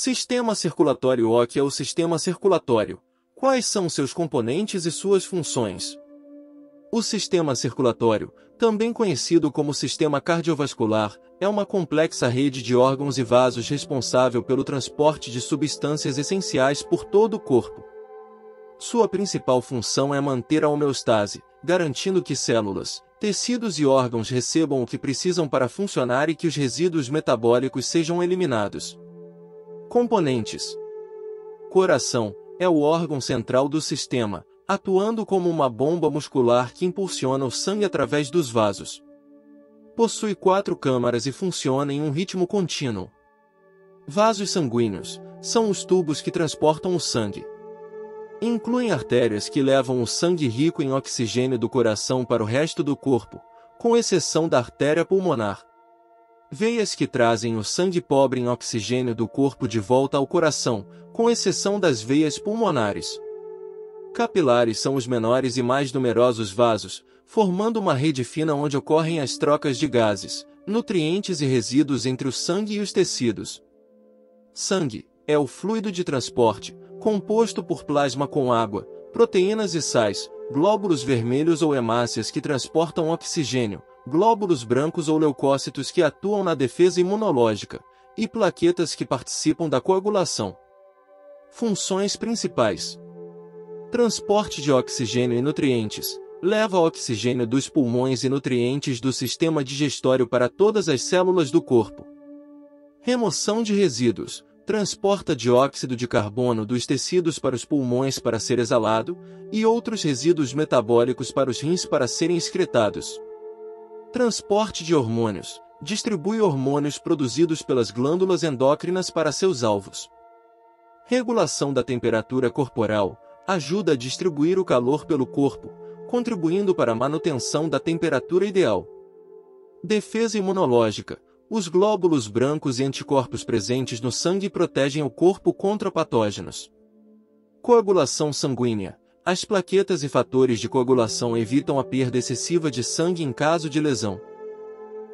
Sistema circulatório. O que é o sistema circulatório? Quais são seus componentes e suas funções? O sistema circulatório, também conhecido como sistema cardiovascular, é uma complexa rede de órgãos e vasos responsável pelo transporte de substâncias essenciais por todo o corpo. Sua principal função é manter a homeostase, garantindo que células, tecidos e órgãos recebam o que precisam para funcionar e que os resíduos metabólicos sejam eliminados. Componentes: coração é o órgão central do sistema, atuando como uma bomba muscular que impulsiona o sangue através dos vasos. Possui 4 câmaras e funciona em um ritmo contínuo. Vasos sanguíneos são os tubos que transportam o sangue. Incluem artérias que levam o sangue rico em oxigênio do coração para o resto do corpo, com exceção da artéria pulmonar. Veias que trazem o sangue pobre em oxigênio do corpo de volta ao coração, com exceção das veias pulmonares. Capilares são os menores e mais numerosos vasos, formando uma rede fina onde ocorrem as trocas de gases, nutrientes e resíduos entre o sangue e os tecidos. Sangue é o fluido de transporte, composto por plasma com água, proteínas e sais, glóbulos vermelhos ou hemácias que transportam oxigênio, glóbulos brancos ou leucócitos que atuam na defesa imunológica, e plaquetas que participam da coagulação. Funções principais: transporte de oxigênio e nutrientes. Leva oxigênio dos pulmões e nutrientes do sistema digestório para todas as células do corpo. Remoção de resíduos. Transporta dióxido de carbono dos tecidos para os pulmões para ser exalado, e outros resíduos metabólicos para os rins para serem excretados. Transporte de hormônios. Distribui hormônios produzidos pelas glândulas endócrinas para seus alvos. Regulação da temperatura corporal. Ajuda a distribuir o calor pelo corpo, contribuindo para a manutenção da temperatura ideal. Defesa imunológica. Os glóbulos brancos e anticorpos presentes no sangue protegem o corpo contra patógenos. Coagulação sanguínea. As plaquetas e fatores de coagulação evitam a perda excessiva de sangue em caso de lesão.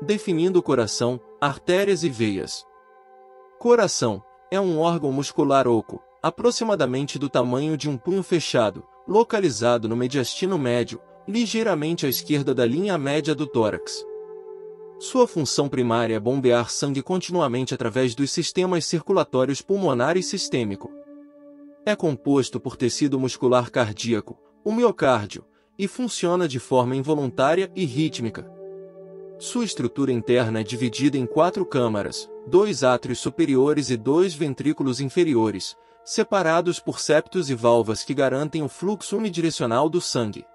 Definindo o coração, artérias e veias. Coração é um órgão muscular oco, aproximadamente do tamanho de um punho fechado, localizado no mediastino médio, ligeiramente à esquerda da linha média do tórax. Sua função primária é bombear sangue continuamente através dos sistemas circulatórios pulmonar e sistêmico. É composto por tecido muscular cardíaco, o miocárdio, e funciona de forma involuntária e rítmica. Sua estrutura interna é dividida em 4 câmaras, 2 átrios superiores e 2 ventrículos inferiores, separados por septos e valvas que garantem o fluxo unidirecional do sangue.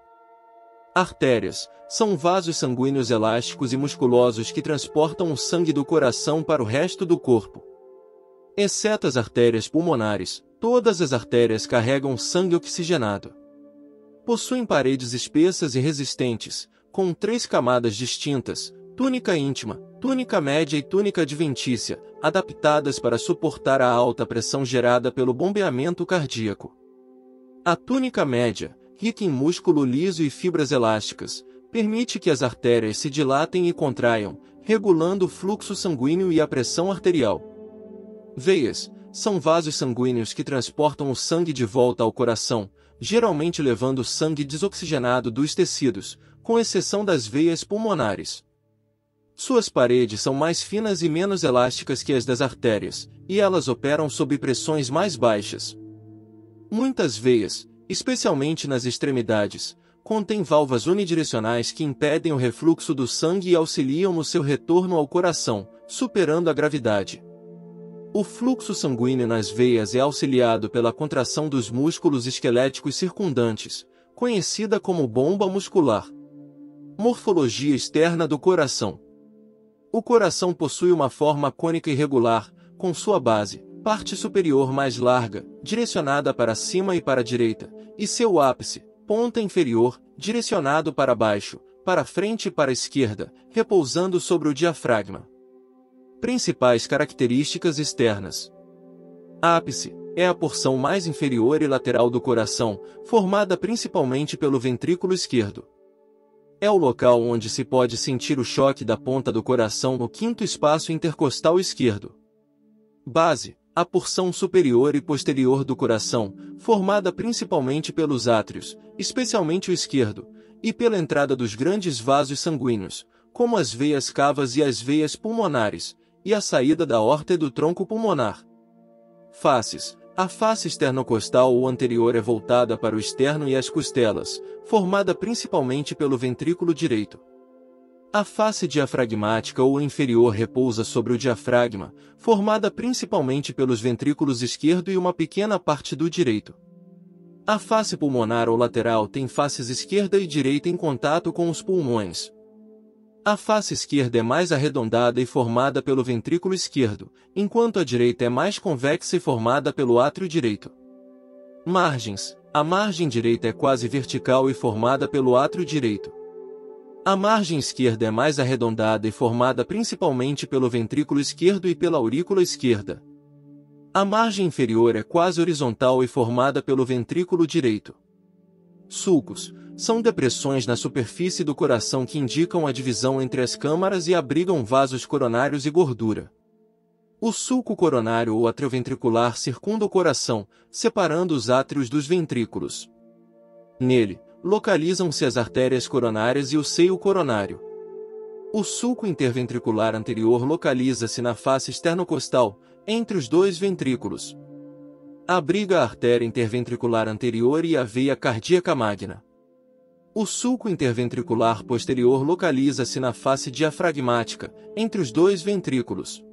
Artérias são vasos sanguíneos elásticos e musculosos que transportam o sangue do coração para o resto do corpo. Exceto as artérias pulmonares, todas as artérias carregam sangue oxigenado. Possuem paredes espessas e resistentes, com 3 camadas distintas: túnica íntima, túnica média e túnica adventícia, adaptadas para suportar a alta pressão gerada pelo bombeamento cardíaco. A túnica média, rica em músculo liso e fibras elásticas, permite que as artérias se dilatem e contraiam, regulando o fluxo sanguíneo e a pressão arterial. Veias são vasos sanguíneos que transportam o sangue de volta ao coração, geralmente levando o sangue desoxigenado dos tecidos, com exceção das veias pulmonares. Suas paredes são mais finas e menos elásticas que as das artérias, e elas operam sob pressões mais baixas. Muitas veias, especialmente nas extremidades, contêm válvulas unidirecionais que impedem o refluxo do sangue e auxiliam no seu retorno ao coração, superando a gravidade. O fluxo sanguíneo nas veias é auxiliado pela contração dos músculos esqueléticos circundantes, conhecida como bomba muscular. Morfologia externa do coração. O coração possui uma forma cônica irregular, com sua base, parte superior mais larga, direcionada para cima e para a direita, e seu ápice, ponta inferior, direcionado para baixo, para frente e para a esquerda, repousando sobre o diafragma. Principais características externas. Ápice é a porção mais inferior e lateral do coração, formada principalmente pelo ventrículo esquerdo. É o local onde se pode sentir o choque da ponta do coração no quinto espaço intercostal esquerdo. Base a porção superior e posterior do coração, formada principalmente pelos átrios, especialmente o esquerdo, e pela entrada dos grandes vasos sanguíneos, como as veias cavas e as veias pulmonares, e a saída da aorta e do tronco pulmonar. Faces. A face esternocostal ou anterior é voltada para o externo e as costelas, formada principalmente pelo ventrículo direito. A face diafragmática ou inferior repousa sobre o diafragma, formada principalmente pelos ventrículos esquerdo e uma pequena parte do direito. A face pulmonar ou lateral tem faces esquerda e direita em contato com os pulmões. A face esquerda é mais arredondada e formada pelo ventrículo esquerdo, enquanto a direita é mais convexa e formada pelo átrio direito. Margens. A margem direita é quase vertical e formada pelo átrio direito. A margem esquerda é mais arredondada e formada principalmente pelo ventrículo esquerdo e pela aurícula esquerda. A margem inferior é quase horizontal e formada pelo ventrículo direito. Sulcos. São depressões na superfície do coração que indicam a divisão entre as câmaras e abrigam vasos coronários e gordura. O sulco coronário ou atrioventricular circunda o coração, separando os átrios dos ventrículos. Nele, localizam-se as artérias coronárias e o seio coronário. O sulco interventricular anterior localiza-se na face esternocostal, entre os dois ventrículos. Abriga a artéria interventricular anterior e a veia cardíaca magna. O sulco interventricular posterior localiza-se na face diafragmática, entre os dois ventrículos.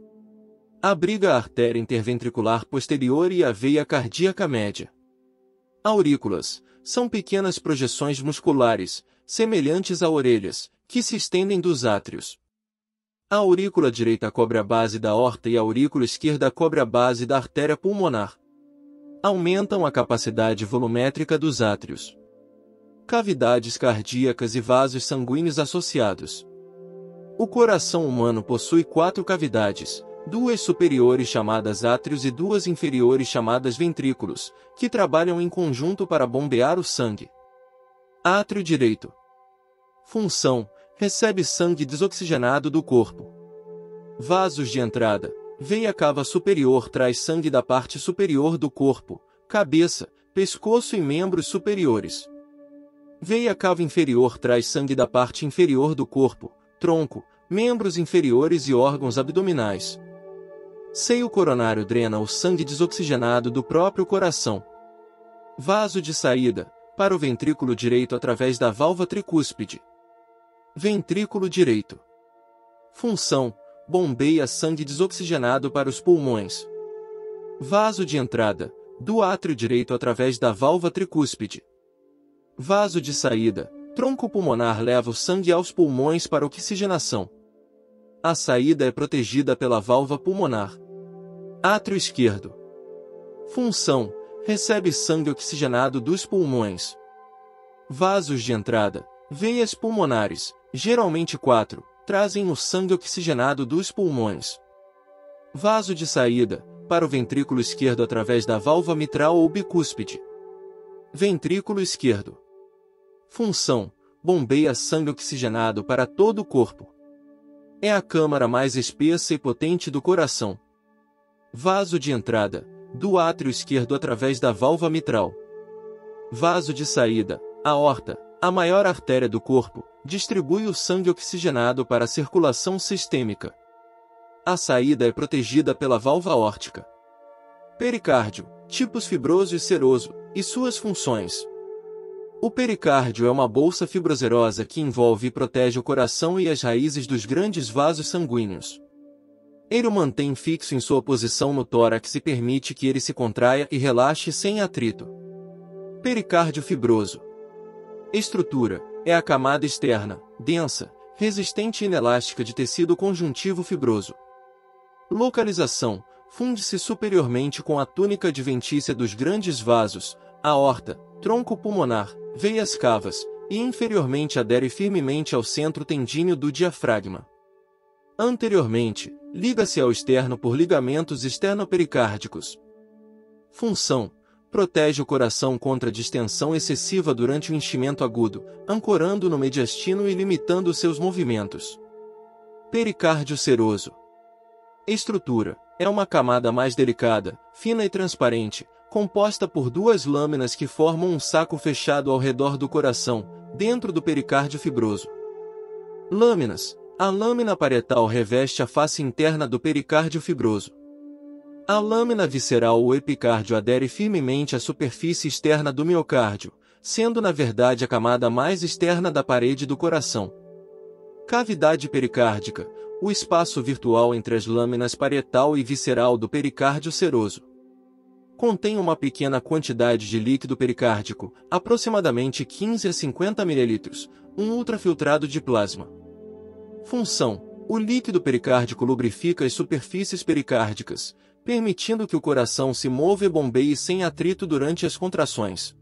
Abriga a artéria interventricular posterior e a veia cardíaca média. Aurículas. São pequenas projeções musculares, semelhantes a orelhas, que se estendem dos átrios. A aurícula direita cobre a base da aorta e a aurícula esquerda cobre a base da artéria pulmonar. Aumentam a capacidade volumétrica dos átrios. Cavidades cardíacas e vasos sanguíneos associados. O coração humano possui 4 cavidades, 2 superiores chamadas átrios e 2 inferiores chamadas ventrículos, que trabalham em conjunto para bombear o sangue. Átrio direito. Função: recebe sangue desoxigenado do corpo. Vasos de entrada. Veia cava superior traz sangue da parte superior do corpo, cabeça, pescoço e membros superiores. Veia cava inferior traz sangue da parte inferior do corpo, tronco, membros inferiores e órgãos abdominais. Seio coronário drena o sangue desoxigenado do próprio coração. Vaso de saída, para o ventrículo direito através da válvula tricúspide. Ventrículo direito. Função: bombeia sangue desoxigenado para os pulmões. Vaso de entrada, do átrio direito através da válvula tricúspide. Vaso de saída, tronco pulmonar leva o sangue aos pulmões para oxigenação. A saída é protegida pela válvula pulmonar. Átrio esquerdo. Função: recebe sangue oxigenado dos pulmões. Vasos de entrada, veias pulmonares, geralmente 4, trazem o sangue oxigenado dos pulmões. Vaso de saída, para o ventrículo esquerdo através da válvula mitral ou bicúspide. Ventrículo esquerdo. Função: bombeia sangue oxigenado para todo o corpo. É a câmara mais espessa e potente do coração. Vaso de entrada, do átrio esquerdo através da válvula mitral. Vaso de saída, aorta, a maior artéria do corpo, distribui o sangue oxigenado para a circulação sistêmica. A saída é protegida pela válvula aórtica. Pericárdio, tipos fibroso e seroso, e suas funções. O pericárdio é uma bolsa fibroserosa que envolve e protege o coração e as raízes dos grandes vasos sanguíneos. Ele o mantém fixo em sua posição no tórax e permite que ele se contraia e relaxe sem atrito. Pericárdio fibroso. Estrutura: é a camada externa, densa, resistente e inelástica de tecido conjuntivo fibroso. Localização: funde-se superiormente com a túnica adventícia dos grandes vasos, aorta, tronco pulmonar, veias cavas, e inferiormente adere firmemente ao centro tendíneo do diafragma. Anteriormente, liga-se ao externo por ligamentos externopericárdicos. Função: protege o coração contra a distensão excessiva durante o enchimento agudo, ancorando no mediastino e limitando seus movimentos. Pericárdio seroso. Estrutura: É uma camada mais delicada, fina e transparente, composta por duas lâminas que formam um saco fechado ao redor do coração, dentro do pericárdio fibroso. Lâminas. A lâmina parietal reveste a face interna do pericárdio fibroso. A lâmina visceral ou epicárdio adere firmemente à superfície externa do miocárdio, sendo na verdade a camada mais externa da parede do coração. Cavidade pericárdica. O espaço virtual entre as lâminas parietal e visceral do pericárdio seroso. Contém uma pequena quantidade de líquido pericárdico, aproximadamente 15 a 50 ml, um ultrafiltrado de plasma. Função. O líquido pericárdico lubrifica as superfícies pericárdicas, permitindo que o coração se mova e bombeie sem atrito durante as contrações.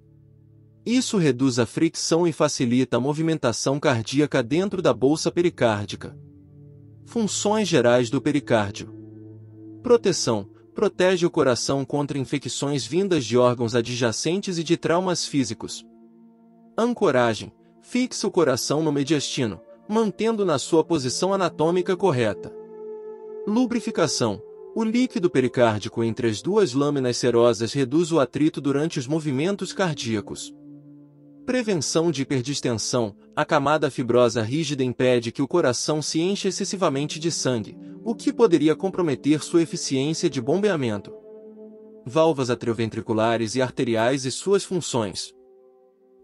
Isso reduz a fricção e facilita a movimentação cardíaca dentro da bolsa pericárdica. Funções gerais do pericárdio. Proteção. Protege o coração contra infecções vindas de órgãos adjacentes e de traumas físicos. Ancoragem. Fixa o coração no mediastino, mantendo na sua posição anatômica correta. Lubrificação. O líquido pericárdico entre as duas lâminas serosas reduz o atrito durante os movimentos cardíacos. Prevenção de hiperdistensão. A camada fibrosa rígida impede que o coração se encha excessivamente de sangue, o que poderia comprometer sua eficiência de bombeamento. Válvulas atrioventriculares e arteriais e suas funções.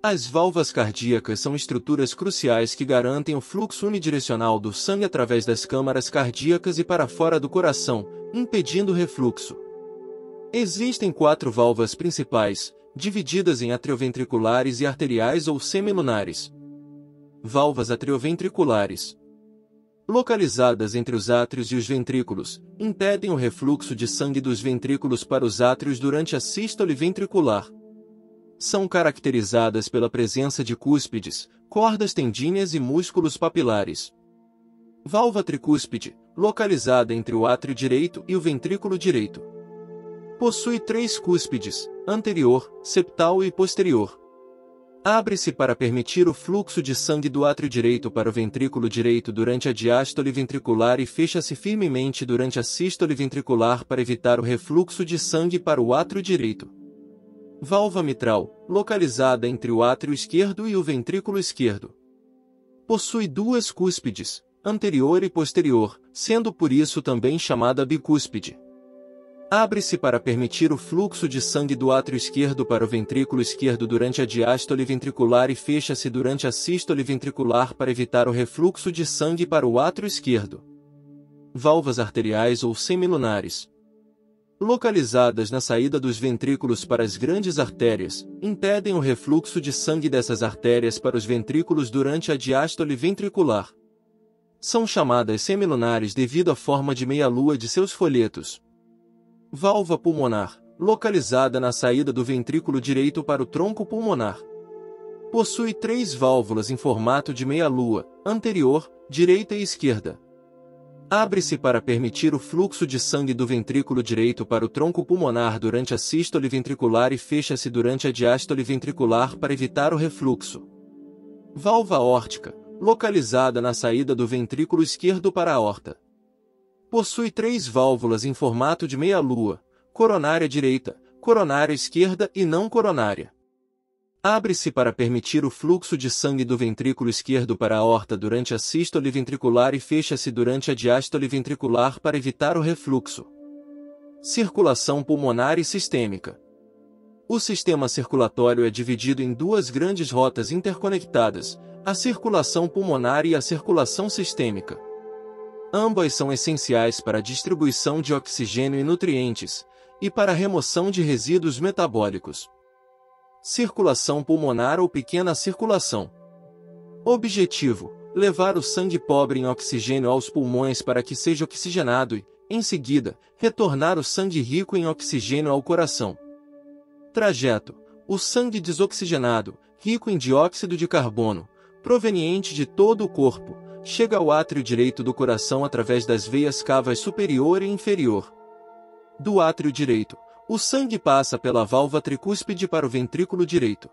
As válvulas cardíacas são estruturas cruciais que garantem o fluxo unidirecional do sangue através das câmaras cardíacas e para fora do coração, impedindo o refluxo. Existem 4 válvulas principais, divididas em atrioventriculares e arteriais ou semilunares. Válvulas atrioventriculares. Localizadas entre os átrios e os ventrículos, impedem o refluxo de sangue dos ventrículos para os átrios durante a sístole ventricular. São caracterizadas pela presença de cúspides, cordas tendíneas e músculos papilares. Válvula tricúspide, localizada entre o átrio direito e o ventrículo direito. Possui 3 cúspides, anterior, septal e posterior. Abre-se para permitir o fluxo de sangue do átrio direito para o ventrículo direito durante a diástole ventricular e fecha-se firmemente durante a sístole ventricular para evitar o refluxo de sangue para o átrio direito. Válvula mitral, localizada entre o átrio esquerdo e o ventrículo esquerdo. Possui 2 cúspides, anterior e posterior, sendo por isso também chamada bicúspide. Abre-se para permitir o fluxo de sangue do átrio esquerdo para o ventrículo esquerdo durante a diástole ventricular e fecha-se durante a sístole ventricular para evitar o refluxo de sangue para o átrio esquerdo. Válvulas arteriais ou semilunares. Localizadas na saída dos ventrículos para as grandes artérias, impedem o refluxo de sangue dessas artérias para os ventrículos durante a diástole ventricular. São chamadas semilunares devido à forma de meia-lua de seus folhetos. Válvula pulmonar, localizada na saída do ventrículo direito para o tronco pulmonar. Possui 3 válvulas em formato de meia-lua, anterior, direita e esquerda. Abre-se para permitir o fluxo de sangue do ventrículo direito para o tronco pulmonar durante a sístole ventricular e fecha-se durante a diástole ventricular para evitar o refluxo. Válvula aórtica, localizada na saída do ventrículo esquerdo para a aorta. Possui 3 válvulas em formato de meia-lua, coronária direita, coronária esquerda e não coronária. Abre-se para permitir o fluxo de sangue do ventrículo esquerdo para a aorta durante a sístole ventricular e fecha-se durante a diástole ventricular para evitar o refluxo. Circulação pulmonar e sistêmica. O sistema circulatório é dividido em 2 grandes rotas interconectadas, a circulação pulmonar e a circulação sistêmica. Ambas são essenciais para a distribuição de oxigênio e nutrientes, e para a remoção de resíduos metabólicos. Circulação pulmonar ou pequena circulação. Objetivo: levar o sangue pobre em oxigênio aos pulmões para que seja oxigenado e, em seguida, retornar o sangue rico em oxigênio ao coração. Trajeto: o sangue desoxigenado, rico em dióxido de carbono, proveniente de todo o corpo, chega ao átrio direito do coração através das veias cavas superior e inferior. Do átrio direito, o sangue passa pela válvula tricúspide para o ventrículo direito.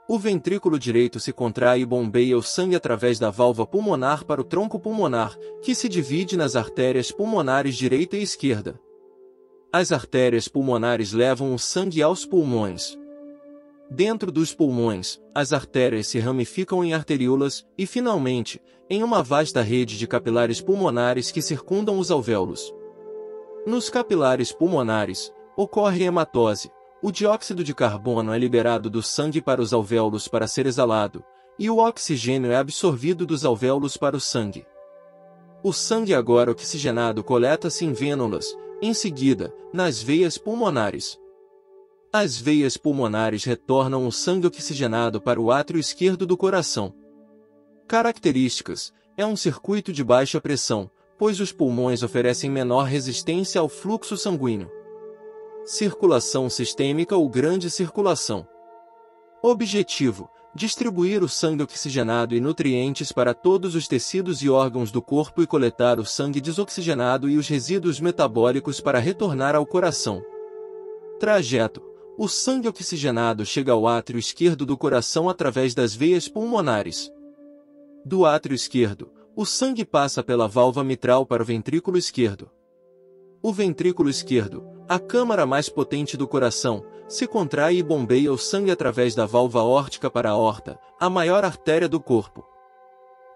O ventrículo direito se contrai e bombeia o sangue através da válvula pulmonar para o tronco pulmonar, que se divide nas artérias pulmonares direita e esquerda. As artérias pulmonares levam o sangue aos pulmões. Dentro dos pulmões, as artérias se ramificam em arteríolas e, finalmente, em uma vasta rede de capilares pulmonares que circundam os alvéolos. Nos capilares pulmonares, ocorre hematose. O dióxido de carbono é liberado do sangue para os alvéolos para ser exalado, e o oxigênio é absorvido dos alvéolos para o sangue. O sangue agora oxigenado coleta-se em vênulas, em seguida, nas veias pulmonares. As veias pulmonares retornam o sangue oxigenado para o átrio esquerdo do coração. Características: é um circuito de baixa pressão, pois os pulmões oferecem menor resistência ao fluxo sanguíneo. Circulação sistêmica ou grande circulação. Objetivo: distribuir o sangue oxigenado e nutrientes para todos os tecidos e órgãos do corpo e coletar o sangue desoxigenado e os resíduos metabólicos para retornar ao coração. Trajeto: o sangue oxigenado chega ao átrio esquerdo do coração através das veias pulmonares. Do átrio esquerdo, o sangue passa pela válvula mitral para o ventrículo esquerdo. O ventrículo esquerdo, a câmara mais potente do coração, se contrai e bombeia o sangue através da válvula aórtica para a aorta, a maior artéria do corpo.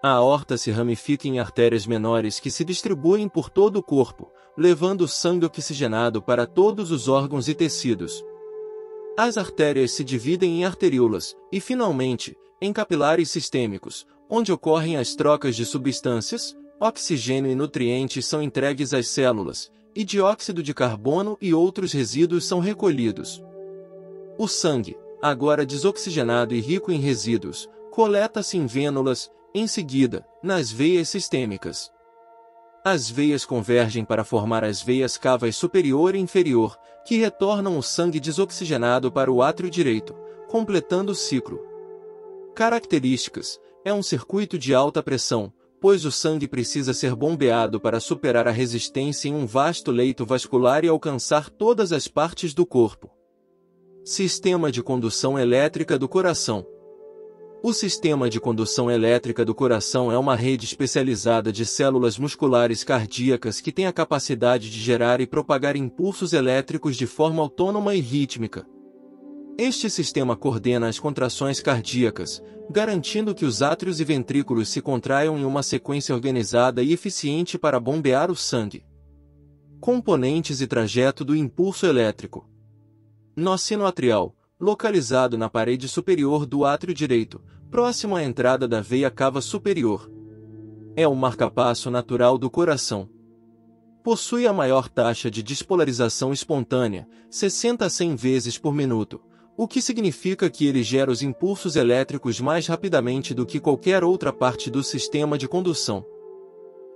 A aorta se ramifica em artérias menores que se distribuem por todo o corpo, levando o sangue oxigenado para todos os órgãos e tecidos. As artérias se dividem em arteríolas, e finalmente, em capilares sistêmicos, onde ocorrem as trocas de substâncias, oxigênio e nutrientes são entregues às células, e dióxido de carbono e outros resíduos são recolhidos. O sangue, agora desoxigenado e rico em resíduos, coleta-se em vênulas, em seguida, nas veias sistêmicas. As veias convergem para formar as veias cavas superior e inferior, que retornam o sangue desoxigenado para o átrio direito, completando o ciclo. Características: é um circuito de alta pressão, pois o sangue precisa ser bombeado para superar a resistência em um vasto leito vascular e alcançar todas as partes do corpo. Sistema de condução elétrica do coração. O sistema de condução elétrica do coração é uma rede especializada de células musculares cardíacas que tem a capacidade de gerar e propagar impulsos elétricos de forma autônoma e rítmica. Este sistema coordena as contrações cardíacas, garantindo que os átrios e ventrículos se contraiam em uma sequência organizada e eficiente para bombear o sangue. Componentes e trajeto do impulso elétrico. Nó sino atrial, localizado na parede superior do átrio direito, próximo à entrada da veia cava superior. É o marcapasso natural do coração. Possui a maior taxa de despolarização espontânea, 60 a 100 vezes por minuto, o que significa que ele gera os impulsos elétricos mais rapidamente do que qualquer outra parte do sistema de condução.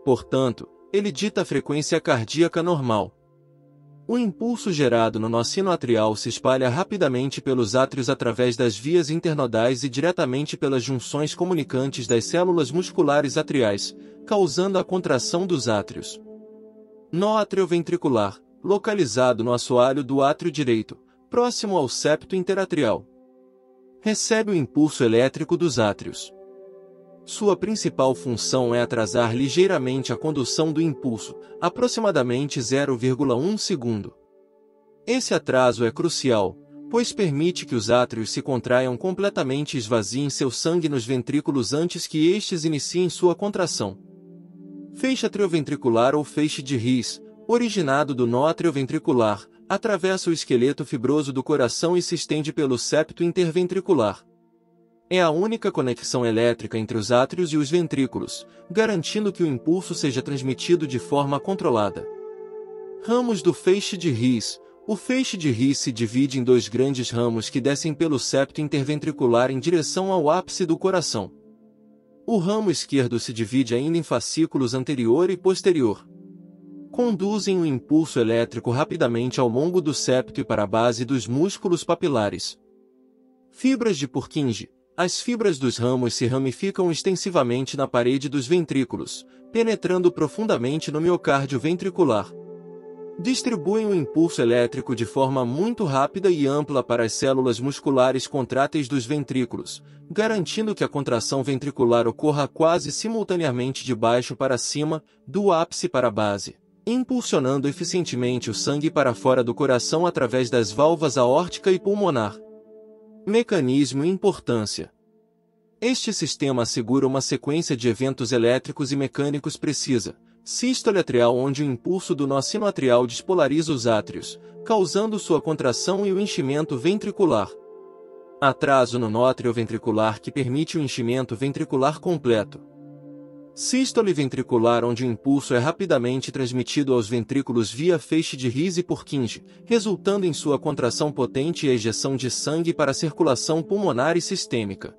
Portanto, ele dita a frequência cardíaca normal. O impulso gerado no nó sino atrial se espalha rapidamente pelos átrios através das vias internodais e diretamente pelas junções comunicantes das células musculares atriais, causando a contração dos átrios. Nó atrioventricular, localizado no assoalho do átrio direito, próximo ao septo interatrial. Recebe o impulso elétrico dos átrios. Sua principal função é atrasar ligeiramente a condução do impulso, aproximadamente 0,1 segundo. Esse atraso é crucial, pois permite que os átrios se contraiam completamente e esvaziem seu sangue nos ventrículos antes que estes iniciem sua contração. Feixe atrioventricular ou feixe de Rees, originado do nó atrioventricular, atravessa o esqueleto fibroso do coração e se estende pelo septo interventricular. É a única conexão elétrica entre os átrios e os ventrículos, garantindo que o impulso seja transmitido de forma controlada. Ramos do feixe de Rees. O feixe de Rees se divide em dois grandes ramos que descem pelo septo interventricular em direção ao ápice do coração. O ramo esquerdo se divide ainda em fascículos anterior e posterior. Conduzem o impulso elétrico rapidamente ao longo do septo e para a base dos músculos papilares. Fibras de Purkinje. As fibras dos ramos se ramificam extensivamente na parede dos ventrículos, penetrando profundamente no miocárdio ventricular. Distribuem o impulso elétrico de forma muito rápida e ampla para as células musculares contráteis dos ventrículos, garantindo que a contração ventricular ocorra quase simultaneamente de baixo para cima, do ápice para a base, impulsionando eficientemente o sangue para fora do coração através das válvulas aórtica e pulmonar. Mecanismo e importância. Este sistema assegura uma sequência de eventos elétricos e mecânicos precisa. Sístole atrial, onde o impulso do nó sinoatrial despolariza os átrios, causando sua contração e o enchimento ventricular. Atraso no nó atrioventricular, que permite o enchimento ventricular completo. Sístole ventricular, onde o impulso é rapidamente transmitido aos ventrículos via feixe de Rhys-Purkinje, resultando em sua contração potente e a ejeção de sangue para a circulação pulmonar e sistêmica.